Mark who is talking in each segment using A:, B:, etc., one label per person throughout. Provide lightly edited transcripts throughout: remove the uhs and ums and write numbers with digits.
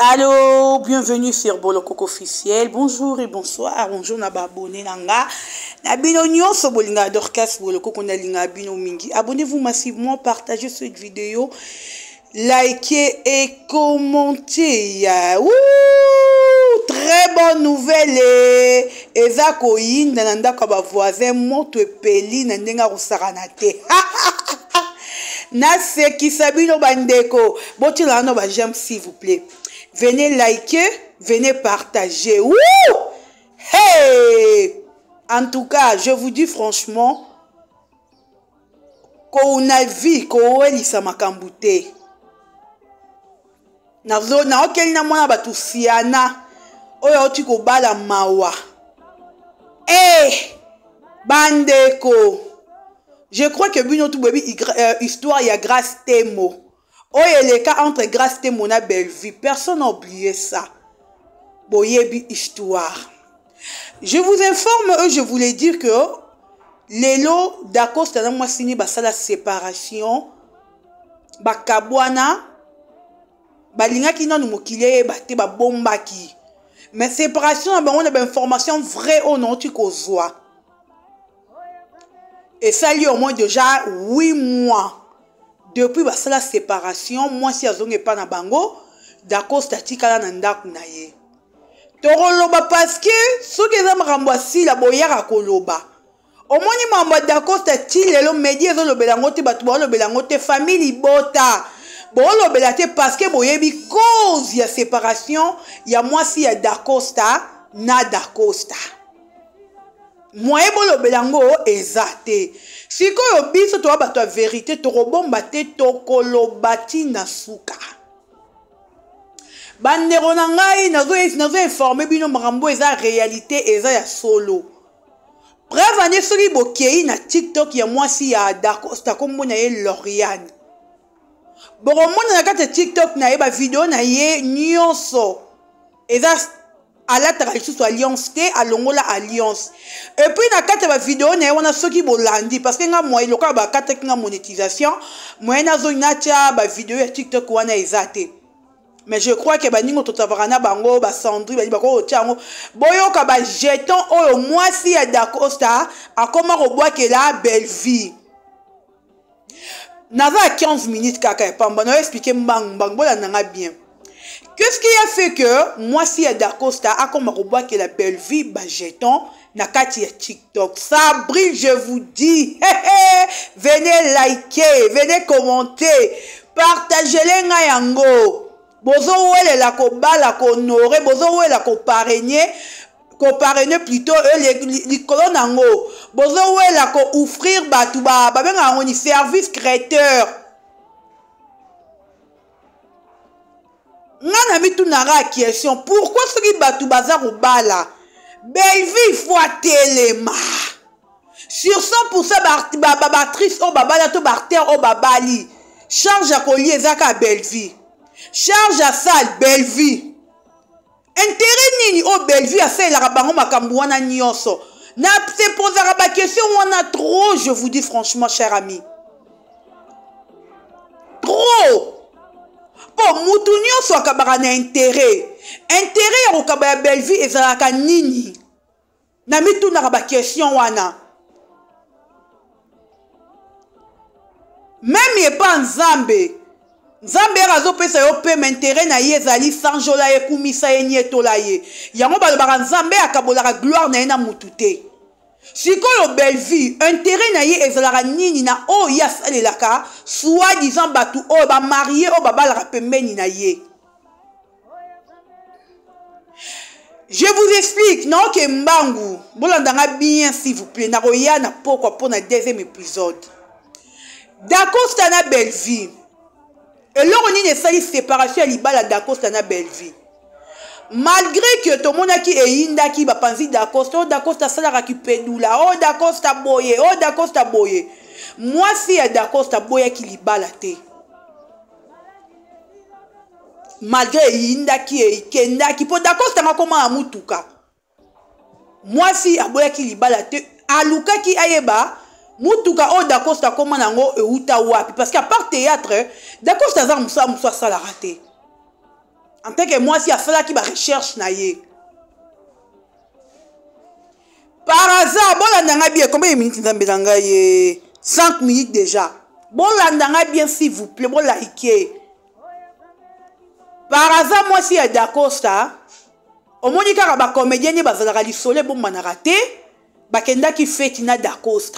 A: Allô, bienvenue sur Bolokoko officiel. Bonjour et bonsoir. Bonjour na abonné nanga. Na bino nyonso bolinga Dorcas Bolokoko na linga bino mingi. Abonnez-vous massivement, partagez cette vidéo, likez et commentez. Très bonne nouvelle. Eza koyinda na ndako ba voisin moto epeli na ndenga kusakana te. Na sekisa bino bandeko. Botila no ba j'aime s'il vous plaît. Venez liker, venez partager. Wouh! Hey! En tout cas, je vous dis franchement, qu'on a vu, qu'on a lisa makambute. Na okel na mwana batusiana. Oyo otiko bala mawa. Eh! Bandeko. Je crois que bino tout baby histoire ya grâce temo. Oh, il y a le cas entre Grâce et Mona Bellevue. Personne n'a oublié ça. Boyebi histoire. Je vous informe, je voulais dire que Lelo d'Acosta na moi signé la séparation. Bakabwana. Balinga ki non mokile bate ba bomba ki. Mais séparation, on a une information vraie ou non tu kozwa. Et ça lui au moins déjà 8 mois. Depuis la séparation, moi si azonge pas na bango, d'Acosta tikala na ndaku na ye. Toroloba parce que ceux qui aiment rambouassi la boyara koloba. Au moins ni mamba d'Acosta ti lelo média zo lo belangote batu ba lo belangote famille bota. Bo lo belate parce que boyebi cause ya séparation, ya moi si ya d'Acosta na d'Acosta. Moi ebolo belango ezate. Siko yo biso to ba to vérité to robomba te to kolobati na suka. Bandero na ngai nazo informer bino makambo eza réalité eza ya solo. Preuve ane soli bokei na TikTok ya mwasi ya d'Acosta kombo na ye Lauriane. Boromona na kata TikTok na ye ba video na ye nyonso. Eza à la tradition alliance té à longola alliance et puis na kata ba vidéo na wana soki bolandi parce que nga moi loka ba kata nga monétisation moi na zo inacha ba vidéo ya TikTok wana ezate mais je crois que ba ningo totavarana bango ba Sandri ba ko tiango boyoka ba jeton oyo moi si ya d'Acosta akoma robwa ke la belle vie naza 15 minutes kaka pamba na expliquer mbang bola nanga bien. Qu'est-ce qui a fait que moi si d'Acosta a comme robot que la belle vie bah jeton na kati TikTok ça brille je vous dis venez liker venez commenter partagez les nga yango bozo wele la ko bala ko honorer bozo wele la ko parrainer plutôt les colonnes nango bozo wele la ko offrir batu ba benga ngoni service créateur. Nana mitu nara question pourquoi ce qui batu bazar au bala Bellevue faut téléma sur 100% batrice au babala to barter au babali charge à collier zaka Bellevue charge à salle Bellevue intérêt nini au Bellevue à ça la bango makambu wana nyonso na se posera ba question wana trop je vous dis franchement cher ami trop. Bon, moutounio soit kabarana intérêt ya kokaba Bellevue ezalaka nini na mitu na ba question wana même ye pas nzambe razo pesa yo pe intérêt na ye ezali sans jola ye kumisa ye nietola ye yango balobaka nzambe akabolaka gloire na ye na mutute sikoyo Bellevue intérêt na ye ezalaka nini na o ya salelaka soit disant batu o ba marié o babalaka pembeni na ye. Je vous explique non que mbangu bolandanga bien s'il vous plaît na roya na pourquoi pour na deuxième épisode d'Acosta na Bellevue et là on est sali séparation à libala d'Acosta na Bellevue. Malgré que tout le monde qui est inda qui va penser d'Acosta ça qui pédoula oh d'Acosta boye moi si d'Acosta boye qui li balate malgré inda qui est kenda qui pour d'Acosta ma comment amutuka moi si aboya qui li balate aluka qui ayeba mutuka oh d'Acosta comment nango e uta wapi parce qu'à part théâtre d'Acosta za musa sala raté En tant que moi, si à cela qui va recherche naïe. Par hasard, bon l'andanga bien. Combien de minutes n'ambelanga ye? 5 minutes déjà. Bon l'andanga bien s'il vous plaît. Bon likez. Par hasard, moi si à Dacosta, au moins il y a des comédiens qui bazalaka lisole bon manarate, bakenda qui fait na Dacosta.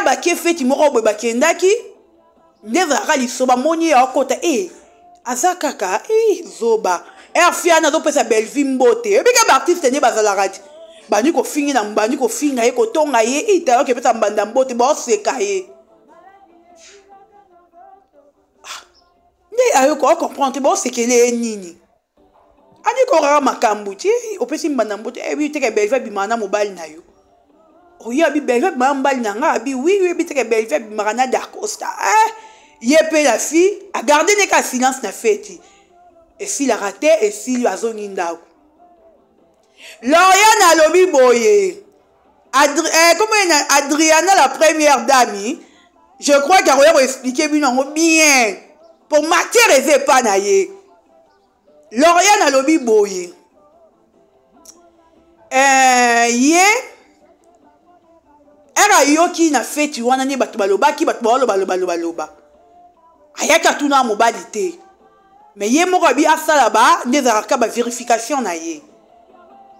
A: Ba qui fait moko bakenda qui nezalaka lisoba moni ya kota azakaka zoba. Fiana do pesa Belleville mbote. Bika ba artiste ne bazalaka. Bani ko fingi na mbani ko finga ye ko tonga ye ita ke pesa mbanda mbote ba seka ye. Ne ayo ko comprendre ba sekele nini. Ani ko rara makambu ti o pesi mbanda mbote bi teke Belleville bimana mobile na yo. Oya bi Belleville mobile na nga bi oui bi teke Belleville bimana Dacosta. Yepé la fille a gardé ne ka silence na fête. Et s'il a raté et s'il a zone indako. Lauriane a lobby boye. Adriana la première dame, je crois qu'elle aurait expliqué bien. Pour matière et pas naïe. Lauriane a lobby boye. Elle a yoki na fait tu wana ni batubaloba ki batubaloba. Ayaka tuna mobilité. Mais yé morabi asalaba nezaraka ba vérification naïe.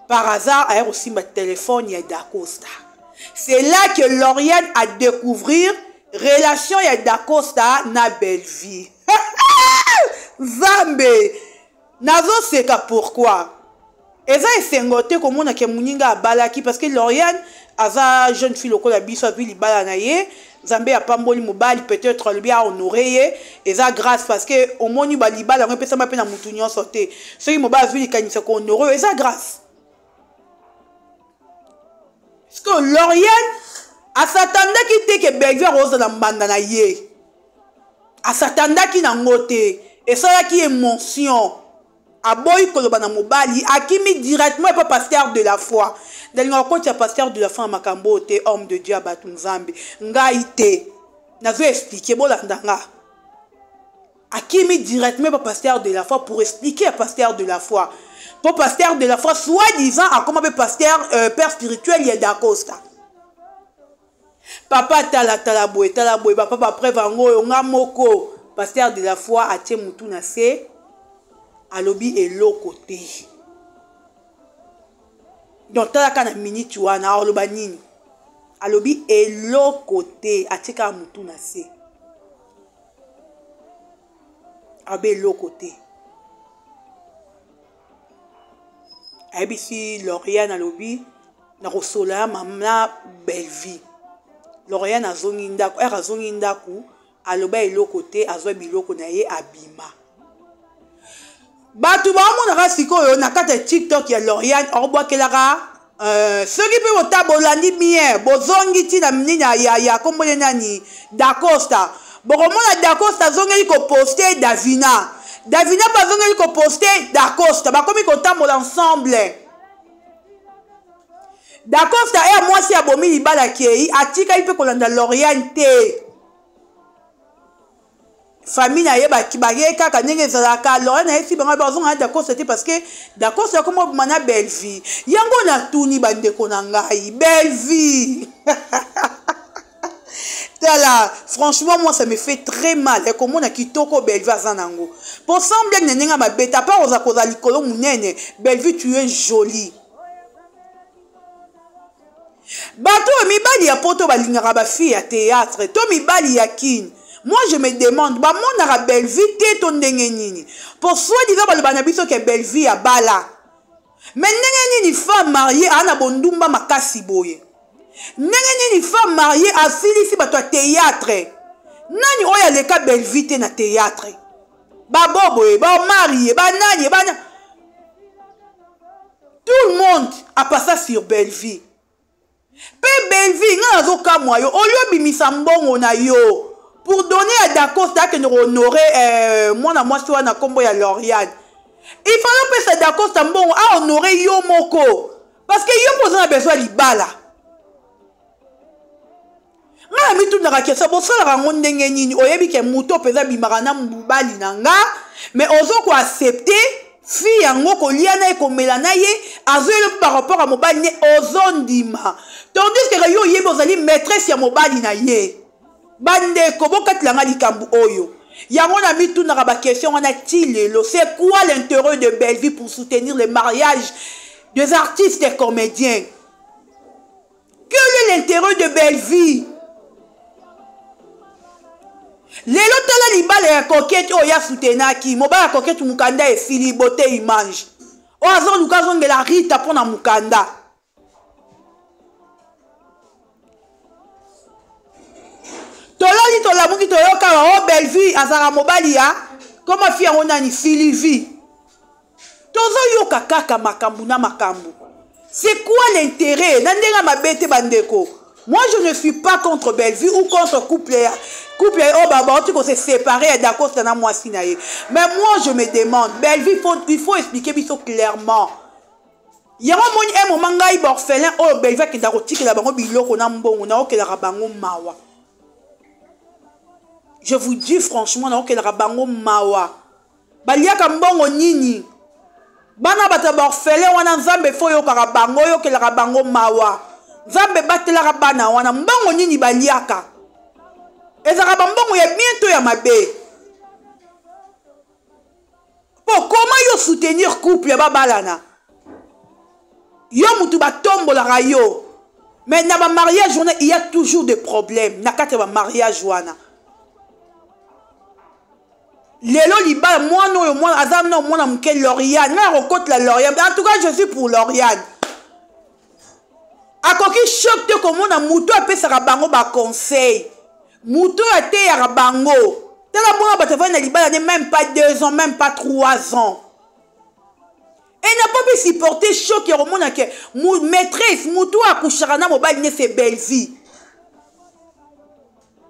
A: Par hasard, elle a aussi ma téléphone Dacosta. C'est là que Lauriane a découvert relation Dacosta na Belleville. Zambe. Nazo seka pourquoi? Eza esengote comme on a ke muninga balaki parce que Lauriane aza jeune fille lokola biso vili bala na ye. Zambe a pamboli mobali peut-être le bien honoré eza grâce parce que au moni balibala on peut ça m'appeler na mutunyo sauté. Ce qui mobali vili kanisa ko honoré eza grâce. Parce que Lauriane, a s'attendait qu'il était que Belleville rose dans la ye. A s'attendait qu'il n'a ngoté. Et ça qui est mention. A boy kolobana mobali, a qui mis directement pas pasteur de la foi. Dans le côté a pasteur de la foi makambo te homme de Dieu batunzambe. Nga ite. N'avait expliqué bon landanga. A qui mis directement pas pasteur de la foi pour expliquer à pasteur de la foi. Pour pasteur de la foi, soi-disant, à comment pasteur, père spirituel, il y a Dacosta. Papa talaboué, papa après vango, moko, pasteur de la foi, a tient moutou nase, à lobby et l'autre côté. Donc, t'as la minute, tu vois, na orlobanine. À lobby et l'autre côté, a tient moutou nase. À l'autre côté. ABC Lauriane a lobby na rosola mamna Belleville. Lauriane a zongi ndaku, a zongi ndaku, a loba elo côté a zo biloko na ye abima. Batu ba mo na siko yo na kata TikTok ya Lauriane orbo kelaka ceux qui peuvent tabolandi bien bozongi ti na mnina ya kombole nani Dacosta. Boromona Dacosta zongi ko poster Davina. Davina bazonga ko poster Dacosta ba komi ko tambola ensemble. Dacosta et moi si abomi libala kei atika ipe ko landa Lauriane te. Famille na ye ba kibaye kaka ndenge zalaka Lauriane na esi banga bazonga Dacosta te parce que Dacosta comme mana Belleville. Yango na tuni bande ko na ngai Belleville. Là, franchement, moi, ça me fait très mal. Et comme on a quitté Belleville à Zanango. Pour sembler que nenga ma bête, pas aux accords likolo munene, Belleville, tu es jolie. Bato mi bali ya poto balingara ba fille à théâtre. To mi bali ya kin. Moi, je me demande, ba mon na Belleville te ton nini. Pour soi disant ba le banabiso que Belleville a bala. Mais nini femme mariée ana bondumba makasi boye. Nengeni femme mariée à Philippe bato théâtre. Nani oya leka Belleville na théâtre. Ba bobo ba marié ba nani ba na. Tout le monde a passé sur Belleville. Pe Belleville nga zo ka moyo o yo bimisa mbongo na yo pour donner à Dacosta que nous honorer moi na moi so na kombo ya Lauriane. Il fallait que Dacosta mbongo a honorer yo moko parce que yo posé besoin libala. na mitu na rakesa bosala rango ndenge nini oyebi ke muto peza bimarana mbubali nanga mais ozo ko accepter fi yango ko liana e ko melana ye azoyele par rapport à mobali ne ozondima tandis que yo yebo ozali maîtresse ya mobali na ye bande ko bokatlanga likambu oyo yango na mitu na ba question on a tilelo c'est quoi l'intérêt de Bellevue pour soutenir le mariage des artistes et comédiens? Quel est l'intérêt de Bellevue? Lelo tala libala ya coquette oya soutenaki mobala coquette mukanda e fili beauté image o azon lukazo ngela rita pona mukanda tolali tolamuki toyoka o Bellevue azala mobali ya koma fi yango nani filivi tozo yoka kaka makambu na makambu. C'est quoi l'intérêt? Nandenga mabete bandeko. Moi, je ne suis pas contre Bellevue ou contre couple. Oh, baba, tu peux se séparer d'accord, c'est un mois sinaye. Mais moi, je me demande, Bellevue, il faut expliquer ça clairement. Il y a un moment où il y a un orphelin, oh, Bellevue, qui est dans la banque, il y a un bon, il y a un mawa. Je vous dis franchement, il y a un mawa. Il y a un bon nini. Bana bata orphelin, wana nzambe fo yo karabango, yo ke la rabango mawa. Nzambe batela rabana wana mbongo nini baliaka ezaka bambongo ya bientôt ya mabe po comment yo soutenir couple ya babalana yo mutu batombolaka yo mais na ba mariage wana il y a toujours des problèmes na kati ba mariage wana lelo libala mwana oyo mwana azam na mwana muke Lauriane na rokote la Lauriane en tout cas je suis pour Lauriane. Akoki choc te komona muto apesaka bango ba conseil. Muto ate ya bango. Tala mwana batavana na libala ne même pas 2 ans, même pas 3 ans. Et n'a pas pu supporter choc ya komona ke maîtresse muto akushaka na mobali ne se Bellevue.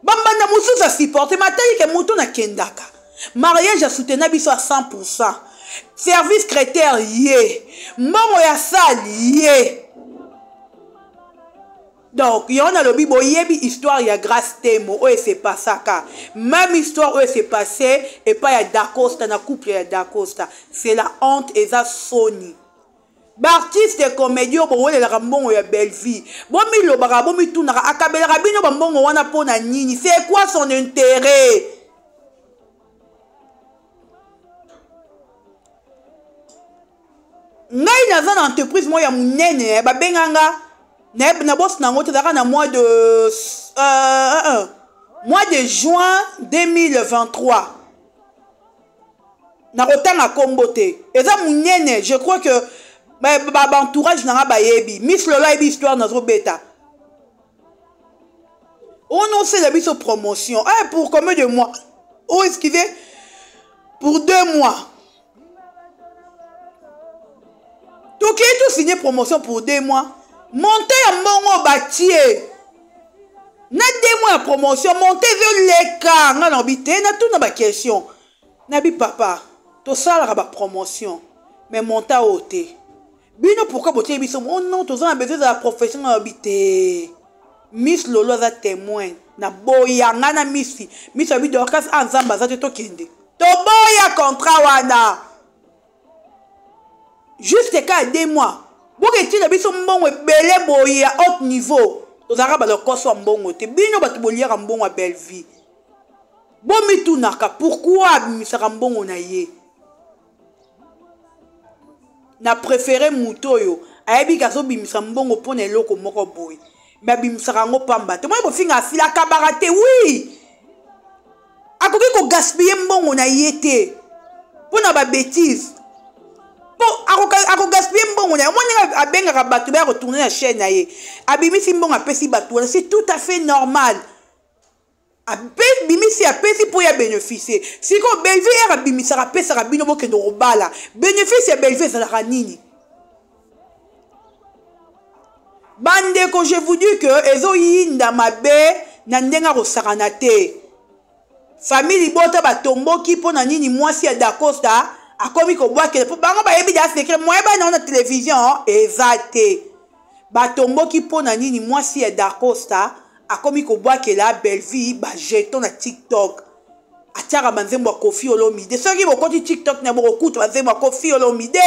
A: Bambanda musu sa supporter matali ke muto na kendaka. Mariage a soutenu biso à 100%. Service critère yé. Mbongo ya sali yé. Donc, il y en a le bibo, il y a une histoire, il y a grâce témo, oh, et c'est pas ça, car même histoire, où c'est passé, et pas il y a Dacosta, dans couple, il y a Dacosta. C'est la honte, et ça, Sony. Artiste et comédien, bon, il y a Rambon, il y a Bellevue. Bon, mais le barabon, mais tout, akabel rabino, bon, on a pour nini. C'est quoi son intérêt? Ngai dans une entreprise, moi, il y a mon nene, bah, benganga. Na boss na ngote daka na mois de juin 2023 na rotanga kombote eza munene je crois que ba entourage na ba yebi Miss Lola ebi histoire na zo beta on non c'est la biso promotion pour combien de mois oh excusez pour 2 mois donc il tout signé promotion pour 2 mois. Montez à mon bâtier. Na 2 mois de promotion. Montez vers les cas. Na n'habite. Na tout na question. Nabi papa. To ça la promotion. Mais montez à hauteur. Bino pourquoi botier biso. Oh non, to ça a besoin de la profession habité. Miss Lolo za témoin. Na boya na Miss. Miss habite de cas ensemble za to kende. To boya contrat wana. Juste qu'à 2 mois. Bon, tu as besoin de mbongo belé boye à haut niveau. Tu as besoin de koso mbongo te. Bino batu boliera mbongo à Bellevue. Bon mi tu naka pourquoi bimisaka mbongo na ye? Na préféré mutoyo. Ayebi kaso bimisa mbongo pona eloko moko boye. Mais bimisaka ngo pamba. Te moi bo finga sila kabarate oui. Akoki ko gaspiller mbongo na ye te. Pona ba bêtise. Ako gaspiller mbongo na mwana abenga batu ba retourner la chaîne na ye abimisi mbongo apesi batu c'est tout à fait normal abimisi apesi pour ya bénéficier siko Bellevue era bimisa apesa rabino bokendo robala bénéfice ya Bellevue ça la nini bande ko je vous dis que ezo yinda mabe na ndenga ko saranate famille bota batomboki pona nini mwasi ya Dacosta akomi ko boa ke po bango ba yebi da secret moi ba na télévision ezate batombo ki pona nini mwasi ya Dacosta akomi kobwakela Belle-Vie ba jeton na TikTok atiaka banzembo ya Koffi Olomide soki bokoti TikTok na bokokuta banzembo ya Koffi Olomide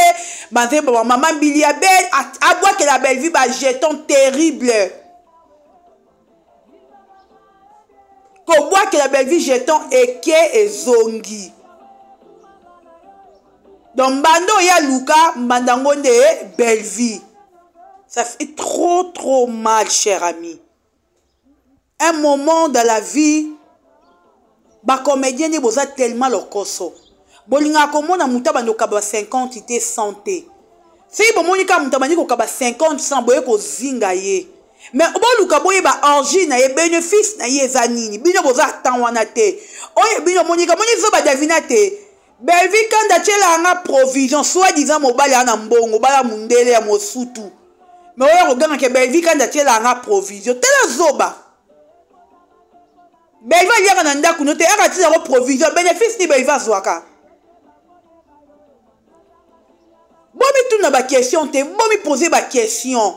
A: banzembo ya Mama Mbili ya Belle abwakela Belle-Vie ba jeton terrible kobwakela Belle-Vie jeton eke ezongi donc mbando ya luka mbandango nde Belle-Vie. Ça fait trop mal, cher ami. Un moment dans la vie, ba comédien ni boza tellement le koso. Bolinga komona mutaba no kaba 50 ité santé. Si bo monika mutaba ni ko kaba 50 100 boye ko zinga ye. Mais boluka boye ba origine na ye bénéfice na ye zanini. Bino boza tan wana te. Oye bino monika moni zo ba davina te. Belle-Vie kanda tchela nga provision soit disant mobali ana mbongo bala mundele ya mosutu. Mais oye regarde que Belle-Vie kanda tchela nga provision tela zoba. Belle-Vie yaka nanda kunote aka tila ko provision bénéfice ni Belle-Vie zwaka. Bomi tout na ba question te bomi poser ba question.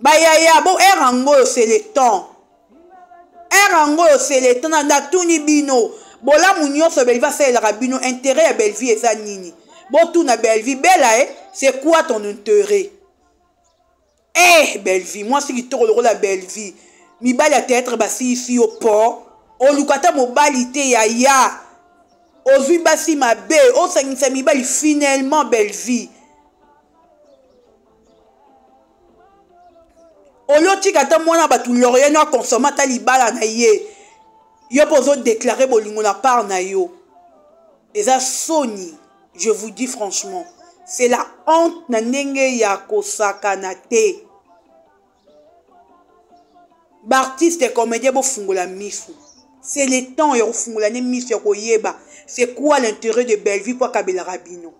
A: Ba ya bon erango c'est le temps. Erango c'est le temps na tuni bino. Bola munyo so Belle-Vie c'est le rabino intérêt à Belle-Vie et ça nini. Bon tout na Belle-Vie bella c'est quoi ton intérêt? Eh Belle-Vie moi si tu rôle la Belle-Vie. Mi bali a tête basi ici au port. O lukata mobilité ya. Ozui basi mabe. O sangisa mi bali finalement Belle-Vie. O loti kata mwana batu lorien no consommer ta libala na ye. Yo pozo déclarer bolingo na part na yo. Eza soni, je vous dis franchement, c'est la honte na ndenge ya kosaka na te. Bartiste et comédien bo fungola misu. C'est le temps ya fungola ne misu ya koyeba. C'est quoi l'intérêt de Belle-Vie pour kabela rabino?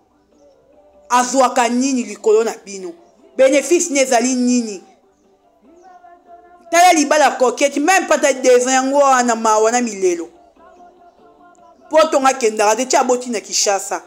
A: Azwaka nini likolo na bino? Bénéfice nezali nini? Tala libala coquette même pas ta desango na mawana milelo. Potonga kendara de chaboti na Kishasa.